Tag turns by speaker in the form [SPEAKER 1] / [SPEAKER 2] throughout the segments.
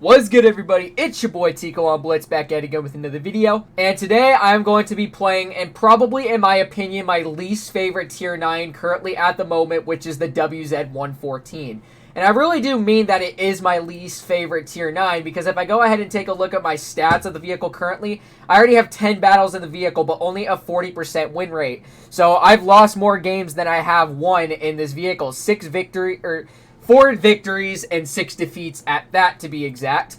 [SPEAKER 1] What's good, everybody? It's your boy Tico on Blitz, back at it again with another video. And today I'm going to be playing, and probably in my opinion, my least favorite tier 9 currently at the moment, which is the WZ-114. And I really do mean that it is my least favorite tier 9, because if I go ahead and take a look at my stats of the vehicle currently, I already have 10 battles in the vehicle, but only a 40% win rate. So I've lost more games than I have won in this vehicle. 4 victories and 6 defeats at that, to be exact.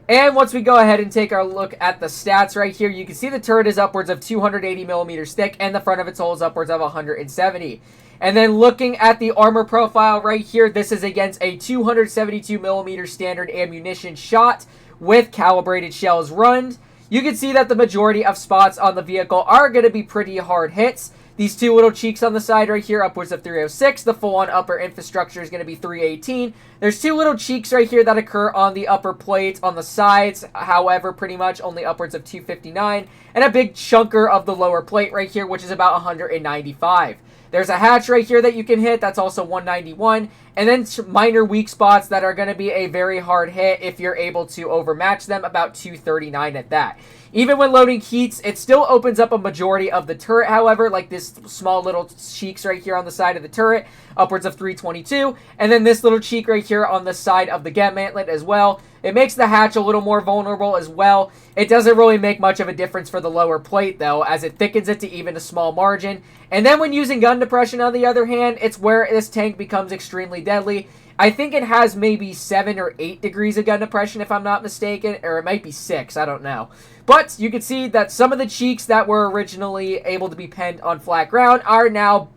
[SPEAKER 1] And once we go ahead and take our look at the stats right here, you can see the turret is upwards of 280 millimeters thick, and the front of its hull is upwards of 170. And then looking at the armor profile right here, this is against a 272 millimeter standard ammunition shot with calibrated shells run. You can see that the majority of spots on the vehicle are going to be pretty hard hits. These two little cheeks on the side right here, upwards of 306. The full-on upper infrastructure is going to be 318. There's two little cheeks right here that occur on the upper plate on the sides. However, pretty much only upwards of 259. And a big chunker of the lower plate right here, which is about 195. There's a hatch right here that you can hit. That's also 191. And then minor weak spots that are going to be a very hard hit if you're able to overmatch them, about 239 at that. Even when loading heats, it still opens up a majority of the turret, however, like this small little cheeks right here on the side of the turret, upwards of 322. And then this little cheek right here on the side of the get mantlet as well. It makes the hatch a little more vulnerable as well. It doesn't really make much of a difference for the lower plate, though, as it thickens it to even a small margin. And then when using gun depression, on the other hand, it's where this tank becomes extremely deadly. I think it has maybe 7 or 8 degrees of gun depression, if I'm not mistaken, or it might be 6, I don't know. But you can see that some of the cheeks that were originally able to be penned on flat ground are now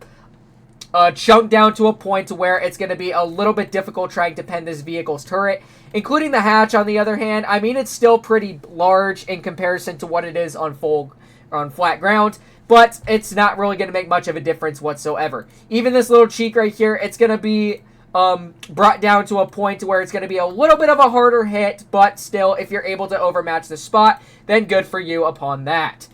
[SPEAKER 1] chunked down to a point to where it's going to be a little bit difficult trying to pen this vehicle's turret, including the hatch. On the other hand, I mean, it's still pretty large in comparison to what it is on flat ground, but it's not really going to make much of a difference whatsoever. Even this little cheek right here, it's going to be brought down to a point where it's going to be a little bit of a harder hit, but still, if you're able to overmatch the spot, then good for you upon that.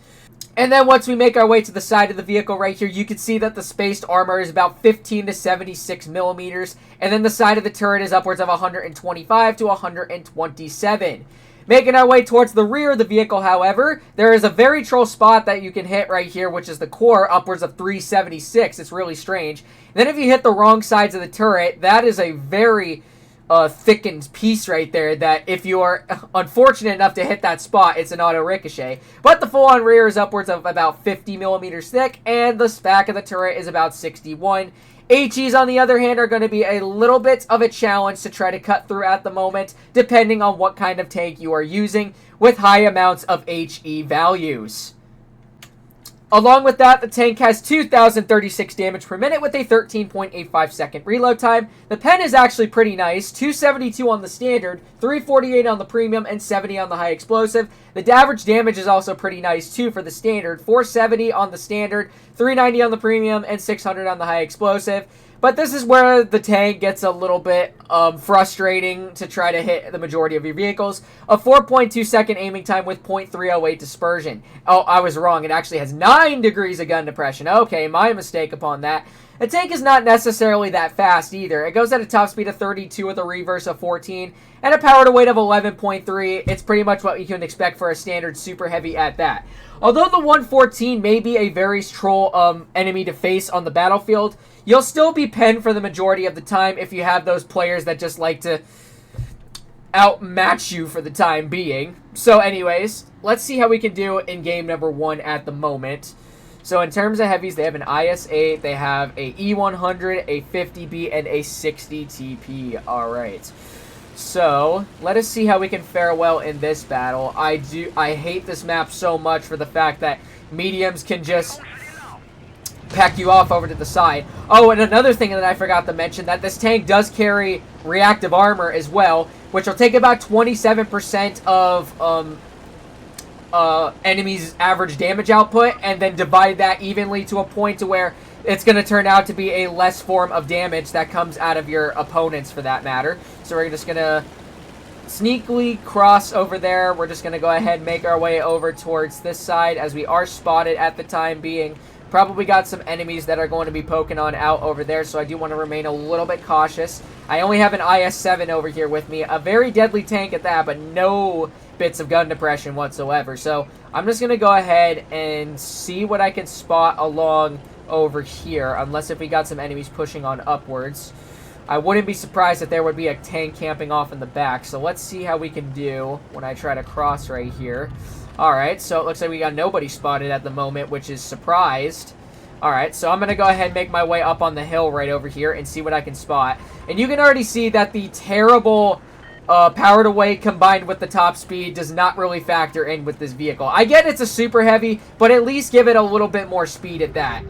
[SPEAKER 1] And then once we make our way to the side of the vehicle right here, you can see that the spaced armor is about 15 to 76 millimeters, and then the side of the turret is upwards of 125 to 127. Making our way towards the rear of the vehicle, however, there is a very troll spot that you can hit right here, which is the core, upwards of 376. It's really strange. And then if you hit the wrong sides of the turret, that is a very thickened piece right there that if you are unfortunate enough to hit that spot, it's an auto ricochet. But the full-on rear is upwards of about 50 millimeters thick, and the back of the turret is about 61. HEs, on the other hand, are going to be a little bit of a challenge to try to cut through at the moment, depending on what kind of tank you are using, with high amounts of HE values. Along with that, the tank has 2,036 damage per minute with a 13.85 second reload time. The pen is actually pretty nice, 272 on the standard, 348 on the premium, and 70 on the high explosive. The average damage is also pretty nice too for the standard, 470 on the standard, 390 on the premium, and 600 on the high explosive. But this is where the tank gets a little bit frustrating to try to hit the majority of your vehicles. A 4.2 second aiming time with 0.308 dispersion. Oh, I was wrong. It actually has 9 degrees of gun depression. Okay, my mistake upon that. The tank is not necessarily that fast either. It goes at a top speed of 32 with a reverse of 14 and a power to weight of 11.3. It's pretty much what you can expect for a standard super heavy at that. Although the 114 may be a very troll enemy to face on the battlefield, you'll still be penned for the majority of the time if you have those players that just like to outmatch you for the time being. So anyways, let's see how we can do in game number 1 at the moment. So in terms of heavies, they have an IS-8, they have a E100, a 50B, and a 60 TP. Alright. So, let us see how we can fare well in this battle. I hate this map so much for the fact that mediums can just pack you off over to the side. Oh, and another thing that I forgot to mention, that this tank does carry reactive armor as well, which will take about 27% of enemies' average damage output, and then divide that evenly to a point to where it's going to turn out to be a less form of damage that comes out of your opponents, for that matter. So we're just going to sneakily cross over there. We're just going to go ahead and make our way over towards this side, as we are spotted at the time being Probably got some enemies that are going to be poking on out over there, so I do want to remain a little bit cautious. I only have an IS-7 over here with me, a very deadly tank at that, but no bits of gun depression whatsoever. So I'm just going to go ahead and see what I can spot along over here, unless if we got some enemies pushing on upwards. I wouldn't be surprised if there would be a tank camping off in the back, so let's see how we can do when I try to cross right here. Alright, so it looks like we got nobody spotted at the moment, which is surprised. Alright, so I'm going to go ahead and make my way up on the hill right over here and see what I can spot. And you can already see that the terrible power to weight combined with the top speed does not really factor in with this vehicle. I get it's a super heavy, but at least give it a little bit more speed at that.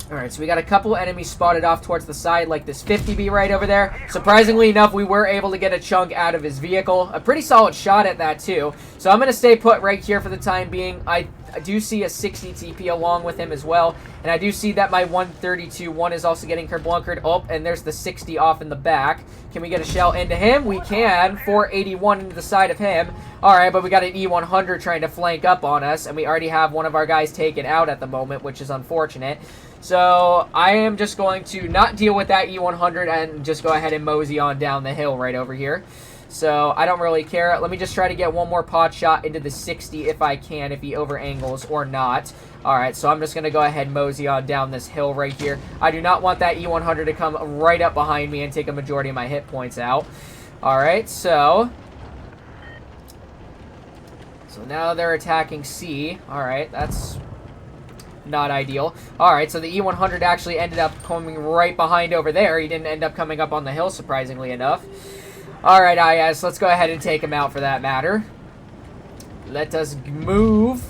[SPEAKER 1] Alright, so we got a couple enemies spotted off towards the side, like this 50B right over there. Surprisingly enough, we were able to get a chunk out of his vehicle. A pretty solid shot at that, too. So I'm going to stay put right here for the time being. I do see a 60 TP along with him as well. And I do see that my 132-1 is also getting kerblunkered. Oh, and there's the 60 off in the back. Can we get a shell into him? We can. 481 into the side of him. Alright, but we got an E100 trying to flank up on us. And we already have one of our guys taken out at the moment, which is unfortunate. So I am just going to not deal with that E100 and just go ahead and mosey on down the hill right over here. So I don't really care. Let me just try to get one more pot shot into the 60 if I can, if he over angles or not. Alright, so I'm just going to go ahead and mosey on down this hill right here. I do not want that E100 to come right up behind me and take a majority of my hit points out. Alright, so now they're attacking C. Alright, that's not ideal. Alright, so the E100 actually ended up coming right behind over there. He didn't end up coming up on the hill, surprisingly enough. Alright, IS, let's go ahead and take him out for that matter. Let us move.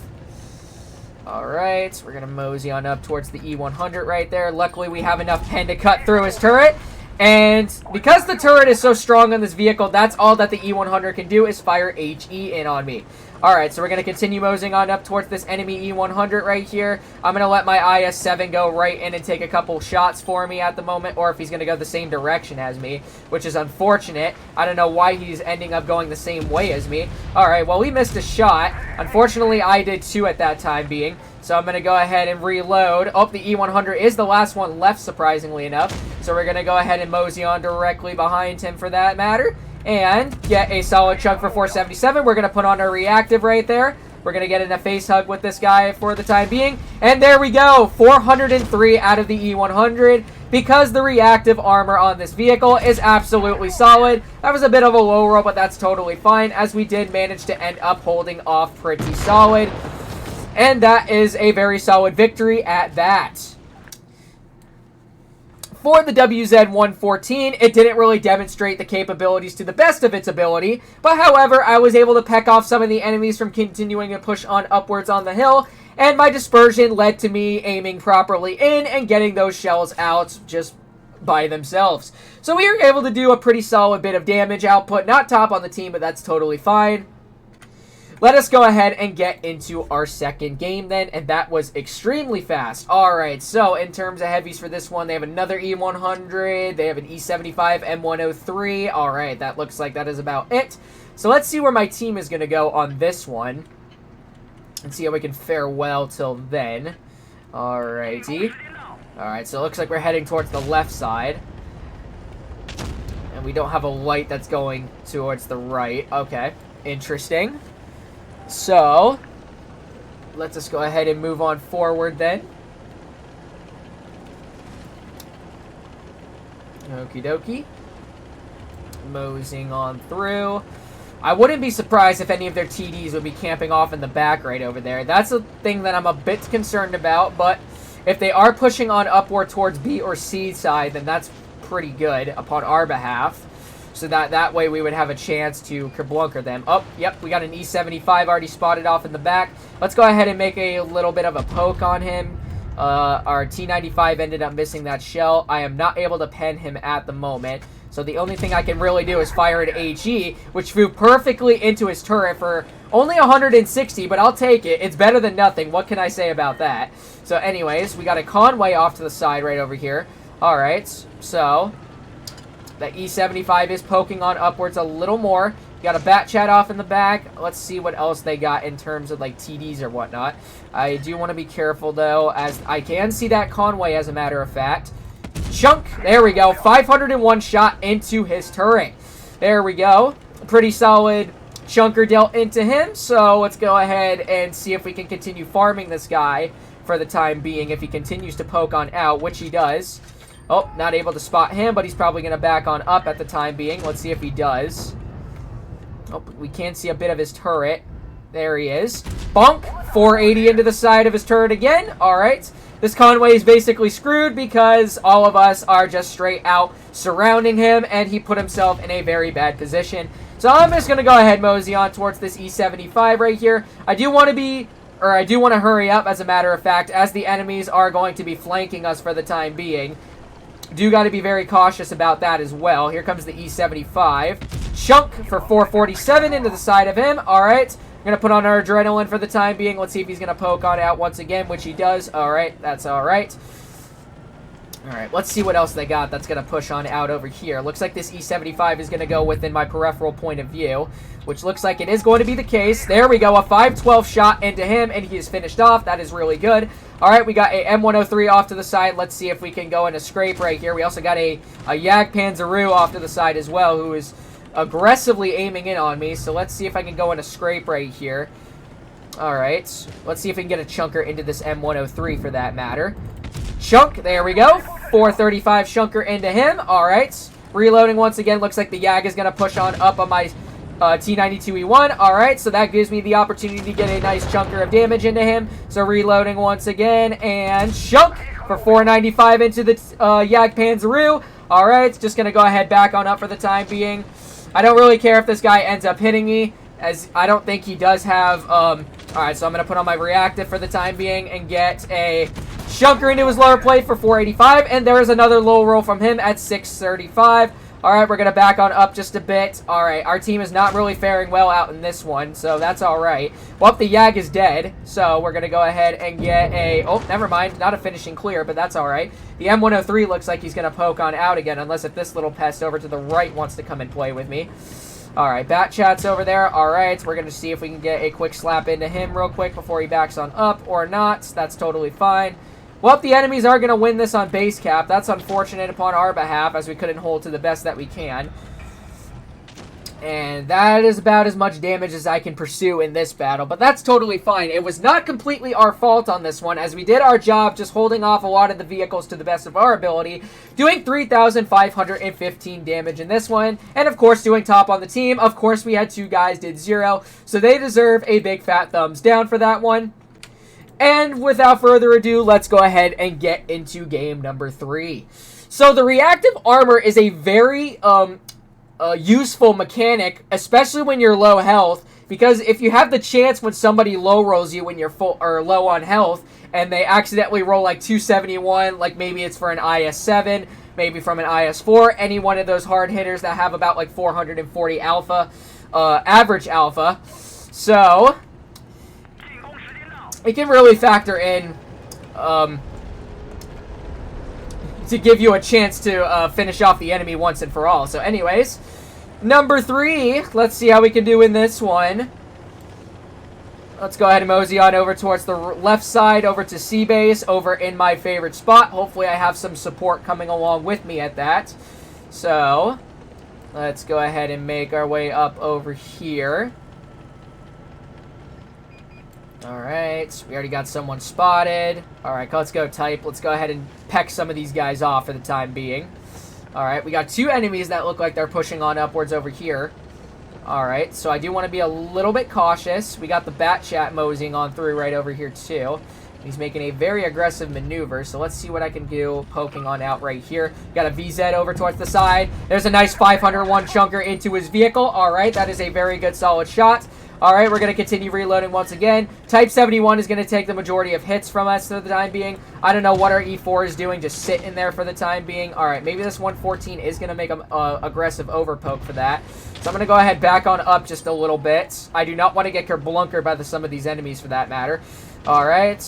[SPEAKER 1] Alright, so we're going to mosey on up towards the E100 right there. Luckily, we have enough pen to cut through his turret. And because the turret is so strong on this vehicle, that's all that the E100 can do is fire HE in on me. Alright, so we're going to continue moseying on up towards this enemy E100 right here. I'm going to let my IS-7 go right in and take a couple shots for me at the moment, or if he's going to go the same direction as me, which is unfortunate. I don't know why he's ending up going the same way as me. Alright, well, we missed a shot. Unfortunately, I did too at that time being. So I'm going to go ahead and reload. Oh, the E100 is the last one left, surprisingly enough. So we're going to go ahead and mosey on directly behind him for that matter. And get a solid chunk for 477. We're going to put on our reactive right there. We're going to get in a face hug with this guy for the time being. And there we go. 403 out of the E100. Because the reactive armor on this vehicle is absolutely solid. That was a bit of a low roll, but that's totally fine, as we did manage to end up holding off pretty solid. And that is a very solid victory at that. For the WZ-114, it didn't really demonstrate the capabilities to the best of its ability, but however, I was able to peck off some of the enemies from continuing to push on upwards on the hill, and my dispersion led to me aiming properly in and getting those shells out just by themselves. So we were able to do a pretty solid bit of damage output, not top on the team, but that's totally fine. Let us go ahead and get into our second game then, and that was extremely fast. Alright, so in terms of heavies for this one, they have another E100, they have an E75 M103. Alright, that looks like that is about it. So let's see where my team is going to go on this one, and see how we can fare well till then. Alrighty. Alright, so it looks like we're heading towards the left side. And we don't have a light that's going towards the right. Okay, interesting. So, let's just go ahead and move on forward then. Okie dokie. Moseying on through. I wouldn't be surprised if any of their TDs would be camping off in the back right over there. That's a thing that I'm a bit concerned about, but if they are pushing on upward towards B or C side, then that's pretty good upon our behalf. So that way we would have a chance to kerblunker them. Oh, yep, we got an E75 already spotted off in the back. Let's go ahead and make a little bit of a poke on him. Our T95 ended up missing that shell. I am not able to pen him at the moment. So the only thing I can really do is fire at HE, which flew perfectly into his turret for only 160, but I'll take it. It's better than nothing. What can I say about that? So anyways, we got a Conway off to the side right over here. Alright, so that E75 is poking on upwards a little more. Got a bat chat off in the back. Let's see what else they got in terms of like TDs or whatnot. I do want to be careful though, as I can see that Conway as a matter of fact. Chunk, there we go. 501 shot into his turret. There we go. Pretty solid chunker dealt into him. So let's go ahead and see if we can continue farming this guy for the time being if he continues to poke on out, which he does. Oh, not able to spot him, but he's probably going to back on up at the time being. Let's see if he does. Oh, we can see a bit of his turret. There he is. Bonk. 480 into the side of his turret again. All right. This Conway is basically screwed because all of us are just straight out surrounding him, and he put himself in a very bad position. So I'm just going to go ahead and mosey on towards this E75 right here. I do want to hurry up, as a matter of fact, as the enemies are going to be flanking us for the time being. Do got to be very cautious about that as well. Here comes the E75. Chunk for 447 into the side of him. All right. We're going to put on our adrenaline for the time being. Let's see if he's going to poke on out once again, which he does. All right. That's all right. All right. Let's see what else they got that's going to push on out over here. Looks like this E75 is going to go within my peripheral point of view, which looks like it is going to be the case. There we go. A 512 shot into him, and he is finished off. That is really good. All right, we got a M103 off to the side. Let's see if we can go in a scrape right here. We also got a Jagdpanzeroo off to the side as well, who is aggressively aiming in on me. So let's see if I can go in a scrape right here. All right, let's see if we can get a chunker into this M103 for that matter. Chunk, there we go. 435 chunker into him. All right, reloading once again. Looks like the Jag is going to push on up on my T92E1. All right, so that gives me the opportunity to get a nice chunker of damage into him. So reloading once again, and chunk for 495 into the Jagdpanzeroo. All right, just going to go ahead back on up for the time being. I don't really care if this guy ends up hitting me, as I don't think he does have... all right, so I'm going to put on my reactive for the time being and get a chunker into his lower plate for 485, and there is another low roll from him at 635. All right, we're going to back on up just a bit. All right, our team is not really faring well out in this one, so that's all right. Well, the Jag is dead, so we're going to go ahead and get a... Oh, never mind. Not a finishing clear, but that's all right. The M103 looks like he's going to poke on out again, unless if this little pest over to the right wants to come and play with me. All right, Bat Chat's over there. All right, we're going to see if we can get a quick slap into him real quick before he backs on up or not. That's totally fine. Well, the enemies are going to win this on base cap. That's unfortunate upon our behalf, as we couldn't hold to the best that we can. And that is about as much damage as I can pursue in this battle. But that's totally fine. It was not completely our fault on this one, as we did our job just holding off a lot of the vehicles to the best of our ability, doing 3,515 damage in this one. And, of course, doing top on the team. Of course, we had two guys did 0. So they deserve a big fat thumbs down for that one. And without further ado, let's go ahead and get into game number 3. So the reactive armor is a very useful mechanic, especially when you're low health, because if you have the chance when somebody low rolls you when you're full or low on health, and they accidentally roll like 271, like maybe it's for an IS-7, maybe from an IS-4, any one of those hard hitters that have about like 440 alpha, average alpha. So it can really factor in to give you a chance to finish off the enemy once and for all. So anyways, number 3, let's see how we can do in this one. Let's go ahead and mosey on over towards the left side, over to C-Base, over in my favorite spot. Hopefully I have some support coming along with me at that. So let's go ahead and make our way up over here. Alright, we already got someone spotted. Alright, let's go type. Let's go ahead and peck some of these guys off for the time being. Alright, we got 2 enemies that look like they're pushing on upwards over here. Alright, so I do want to be a little bit cautious. We got the Bat Chat moseying on through right over here too. He's making a very aggressive maneuver, so let's see what I can do poking on out right here. Got a VZ over towards the side. There's a nice 501 chunker into his vehicle. Alright, that is a very good solid shot. Alright, we're going to continue reloading once again. Type 71 is going to take the majority of hits from us for the time being. I don't know what our E4 is doing, just sitting there for the time being. Alright, maybe this 114 is going to make an aggressive overpoke for that. So I'm going to go ahead back on up just a little bit. I do not want to get kerblunkered by some of these enemies for that matter. Alright,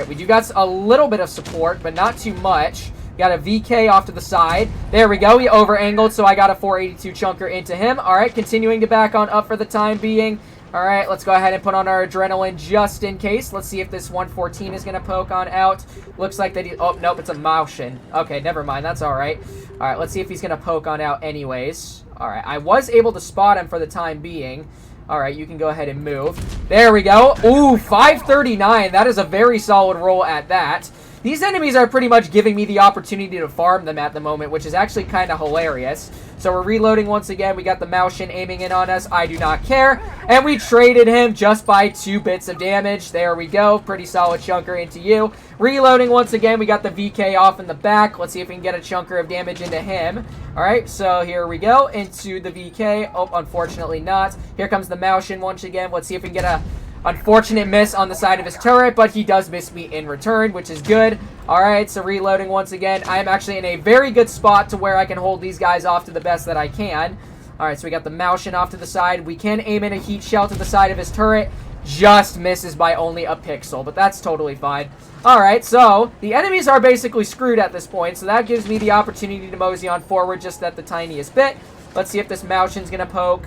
[SPEAKER 1] we do got a little bit of support, but not too much. Got a VK off to the side. There we go. He over-angled, so I got a 482 chunker into him. All right, continuing to back on up for the time being. All right, let's go ahead and put on our adrenaline just in case. Let's see if this 114 is going to poke on out. Looks like that he... Oh, nope, it's a Maushin. Okay, never mind. That's all right. All right, let's see if he's going to poke on out anyways. All right, I was able to spot him for the time being. All right, you can go ahead and move. There we go. Ooh, 539. That is a very solid roll at that. These enemies are pretty much giving me the opportunity to farm them at the moment, which is actually kind of hilarious. So we're reloading once again. We got the Maushin aiming in on us. I do not care. And we traded him just by 2 bits of damage. There we go. Pretty solid chunker into you. Reloading once again. We got the VK off in the back. Let's see if we can get a chunker of damage into him. All right, so here we go into the VK. Oh, unfortunately not. Here comes the Maushin once again. Let's see if we can get a... unfortunate miss on the side of his turret, but he does miss me in return, which is good. All right, so reloading once again. I am actually in a very good spot to where I can hold these guys off to the best that I can. All right, so we got the Maushin off to the side. We can aim in a heat shell to the side of his turret. Just misses by only a pixel, but that's totally fine. All right, so the enemies are basically screwed at this point, so that gives me the opportunity to mosey on forward just at the tiniest bit. Let's see if this Maushin's going to poke.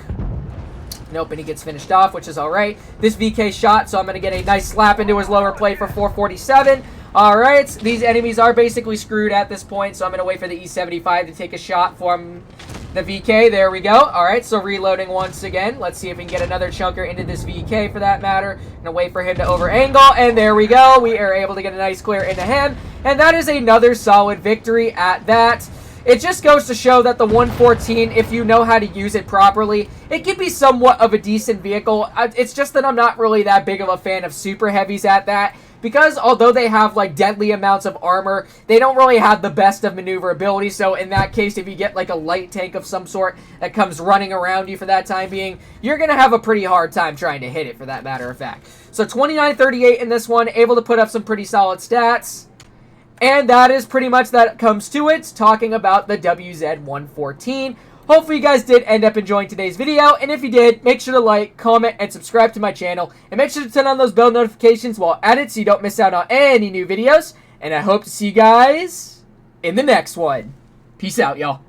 [SPEAKER 1] Nope, and he gets finished off, which is all right. This VK shot, so I'm going to get a nice slap into his lower plate for 447. All right, these enemies are basically screwed at this point, so I'm going to wait for the E75 to take a shot from the VK. There we go. All right, so reloading once again. Let's see if we can get another chunker into this VK for that matter. Going to wait for him to over-angle, and there we go. We are able to get a nice clear into him, and that is another solid victory at that. It just goes to show that the 114, if you know how to use it properly, it can be somewhat of a decent vehicle. It's just that I'm not really that big of a fan of super heavies at that, because although they have like deadly amounts of armor, they don't really have the best of maneuverability. So in that case, if you get like a light tank of some sort that comes running around you for that time being, you're going to have a pretty hard time trying to hit it, for that matter of fact. So 29-38 in this one, able to put up some pretty solid stats. And that is pretty much that comes to it, talking about the WZ-114. Hopefully you guys did end up enjoying today's video, and if you did, make sure to like, comment, and subscribe to my channel, and make sure to turn on those bell notifications while at it so you don't miss out on any new videos, and I hope to see you guys in the next one. Peace out, y'all.